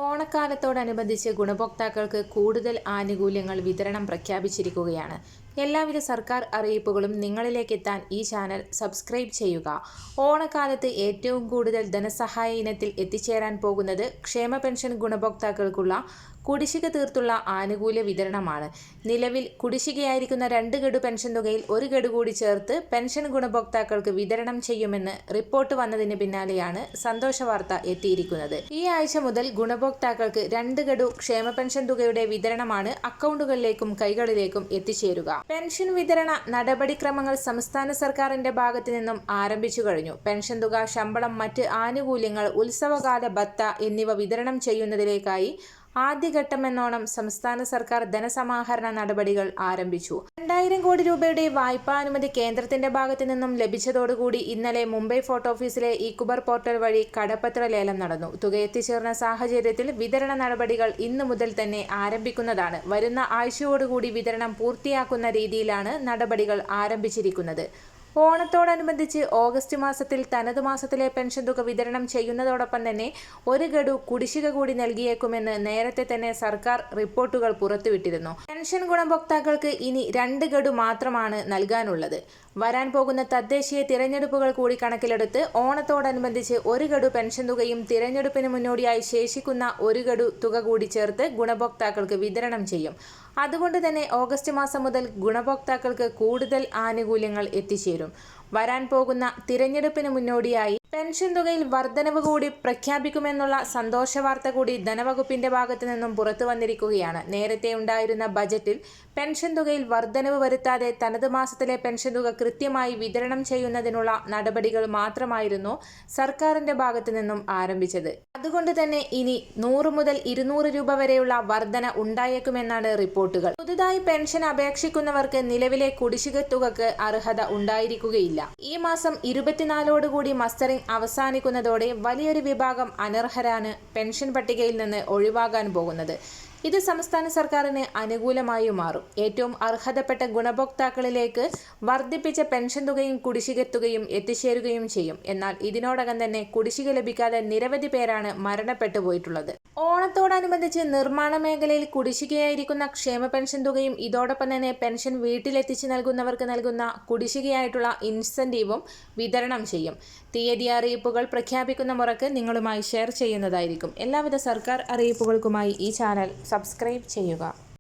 ഓണക്കാലത്തോടനുബന്ധിച്ച് ഗുണഭോക്താക്കൾക്ക് കൂടുതൽ ആനുകൂല്യങ്ങൾ വിതരണം പ്രഖ്യാപിച്ചിരിക്കുകയാണ്. എല്ലാവിധ സർക്കാർ അറിയിപ്പുകളും നിങ്ങളിലേക്കെത്താൻ ഈ ചാനൽ സബ്സ്ക്രൈബ് ചെയ്യുക. ഓണക്കാലത്ത് ഏറ്റവും കൂടുതൽ ധനസഹായ ഇനത്തിൽ എത്തിച്ചേരാൻ പോകുന്നത് ക്ഷേമ പെൻഷൻ ഗുണഭോക്താക്കൾക്കുള്ള കുടിശ്ശിക തീർത്തുള്ള ആനുകൂല്യ വിതരണമാണ്. നിലവിൽ കുടിശ്ശികയായിരിക്കുന്ന 2 ഗഡു പെൻഷൻ തുകയിൽ 1 ഗഡു കൂടി ചേർത്ത് പെൻഷൻ ഗുണഭോക്താക്കൾക്ക് വിതരണം ചെയ്യുമെന്ന് റിപ്പോർട്ട് വന്നതിന് പിന്നാലെയാണ് സന്തോഷവാർത്ത എത്തിയിരിക്കുന്നത്. ഈ ആഴ്ച മുതൽ ഗുണഭോക്താക്കൾക്ക് 2 ഗഡു ക്ഷേമ പെൻഷൻ തുകയുടെ വിതരണമാണ് അക്കൗണ്ടുകളിലേക്കും കൈകളിലേക്കും എത്തിച്ചേരുക. പെൻഷൻ വിതരണ നടപടിക്രമങ്ങൾ സംസ്ഥാന സർക്കാരിന്റെ ഭാഗത്തു നിന്നും ആരംഭിച്ചു കഴിഞ്ഞു. പെൻഷൻ തുക, ശമ്പളം, മറ്റ് ആനുകൂല്യങ്ങൾ, ഉത്സവകാല ഭത്ത എന്നിവ വിതരണം ചെയ്യുന്നതിലേക്കായി ആദ്യഘട്ടമെന്നോണം സംസ്ഥാന സർക്കാർ ധനസമാഹരണ നടപടികൾ ആരംഭിച്ചു. 2000 കോടി രൂപയുടെ വായ്പാനുമതി കേന്ദ്രത്തിന്റെ ഭാഗത്തു നിന്നും ലഭിച്ചതോടുകൂടി ഇന്നലെ മുംബൈ ഫോർട്ട് ഓഫീസിലെ ഇ-കുബർ പോർട്ടൽ വഴി കടപ്പത്ര ലേലം നടന്നു. തുക എത്തിച്ചേർന്ന സാഹചര്യത്തിൽ വിതരണ നടപടികൾ ഇന്നു മുതൽ തന്നെ ആരംഭിക്കുന്നതാണ്. വരുന്ന ആഴ്ചയോടുകൂടി വിതരണം പൂർത്തിയാക്കുന്ന രീതിയിലാണ് നടപടികൾ ആരംഭിച്ചിരിക്കുന്നത്. ഓണത്തോടനുബന്ധിച്ച് ഓഗസ്റ്റ് മാസത്തിൽ തനത് മാസത്തിലെ പെൻഷൻ തുക വിതരണം ചെയ്യുന്നതോടൊപ്പം തന്നെ 1 ഗഡു കുടിശ്ശിക കൂടി നൽകിയേക്കുമെന്ന് നേരത്തെ തന്നെ സർക്കാർ റിപ്പോർട്ടുകൾ പുറത്തുവിട്ടിരുന്നു. പെൻഷൻ ഗുണഭോക്താക്കൾക്ക് ഇനി 2 ഗഡു മാത്രമാണ് നൽകാനുള്ളത്. വരാൻ പോകുന്ന തദ്ദേശീയ തിരഞ്ഞെടുപ്പുകൾ കൂടി കണക്കിലെടുത്ത് ഓണത്തോടനുബന്ധിച്ച് 1 ഗഡു പെൻഷൻ തുകയും തിരഞ്ഞെടുപ്പിന് മുന്നോടിയായി ശേഷിക്കുന്ന 1 ഗഡു തുക കൂടി ചേർത്ത് ഗുണഭോക്താക്കൾക്ക് വിതരണം ചെയ്യും. അതുകൊണ്ട് തന്നെ ഓഗസ്റ്റ് മാസം മുതൽ ഗുണഭോക്താക്കൾക്ക് കൂടുതൽ ആനുകൂല്യങ്ങൾ എത്തിച്ചേരും. വരാൻ പോകുന്ന തിരഞ്ഞെടുപ്പിന് മുന്നോടിയായി പെൻഷൻ തുകയിൽ വർധനവ് കൂടി പ്രഖ്യാപിക്കുമെന്നുള്ള സന്തോഷവാർത്ത കൂടി ധനവകുപ്പിന്റെ ഭാഗത്തു നിന്നും പുറത്തു വന്നിരിക്കുകയാണ്. നേരത്തെ ഉണ്ടായിരുന്ന ബജറ്റിൽ പെൻഷൻ തുകയിൽ വർധനവ് വരുത്താതെ തനത് മാസത്തിലെ പെൻഷൻ തുക കൃത്യമായി വിതരണം ചെയ്യുന്നതിനുള്ള നടപടികൾ മാത്രമായിരുന്നു സർക്കാരിന്റെ ഭാഗത്തു നിന്നും ആരംഭിച്ചത്. അതുകൊണ്ട് തന്നെ ഇനി 100 മുതൽ 200 രൂപ വരെയുള്ള വർധന ഉണ്ടായേക്കുമെന്നാണ് റിപ്പോർട്ടുകൾ. പുതുതായി പെൻഷൻ അപേക്ഷിക്കുന്നവർക്ക് നിലവിലെ കുടിശ്ശിക തുകക്ക് അർഹത ഉണ്ടായിരിക്കുകയില്ല. ഈ മാസം 24ഓടുകൂടി മസ്റ്ററിംഗ് അവസാനിക്കുന്നതോടെ വലിയൊരു വിഭാഗം അനർഹരാണ് പെൻഷൻ പട്ടികയിൽ നിന്ന് ഒഴിവാകാൻ പോകുന്നത്. ഇത് സംസ്ഥാന സർക്കാരിന് അനുകൂലമായി മാറും. ഏറ്റവും അർഹതപ്പെട്ട ഗുണഭോക്താക്കളിലേക്ക് വർദ്ധിപ്പിച്ച പെൻഷൻ തുകയും കുടിശ്ശിക തുകയും എത്തിച്ചേരുകയും ചെയ്യും. എന്നാൽ ഇതിനോടകം തന്നെ കുടിശ്ശിക ലഭിക്കാതെ നിരവധി പേരാണ് മരണപ്പെട്ടു പോയിട്ടുള്ളത്. ഓണത്തോടനുബന്ധിച്ച് നിർമ്മാണ മേഖലയിൽ കുടിശ്ശികയായിരിക്കുന്ന ക്ഷേമ പെൻഷൻ തുകയും ഇതോടൊപ്പം തന്നെ പെൻഷൻ വീട്ടിലെത്തിച്ച് നൽകുന്നവർക്ക് നൽകുന്ന കുടിശ്ശികയായിട്ടുള്ള ഇൻസെന്റീവും വിതരണം ചെയ്യും. തീയതി അറിയിപ്പുകൾ പ്രഖ്യാപിക്കുന്ന മുറക്ക് നിങ്ങളുമായി ഷെയർ ചെയ്യുന്നതായിരിക്കും. എല്ലാവിധ സർക്കാർ അറിയിപ്പുകൾക്കുമായി ഈ ചാനൽ സബ്സ്ക്രൈബ് ചെയ്യുക.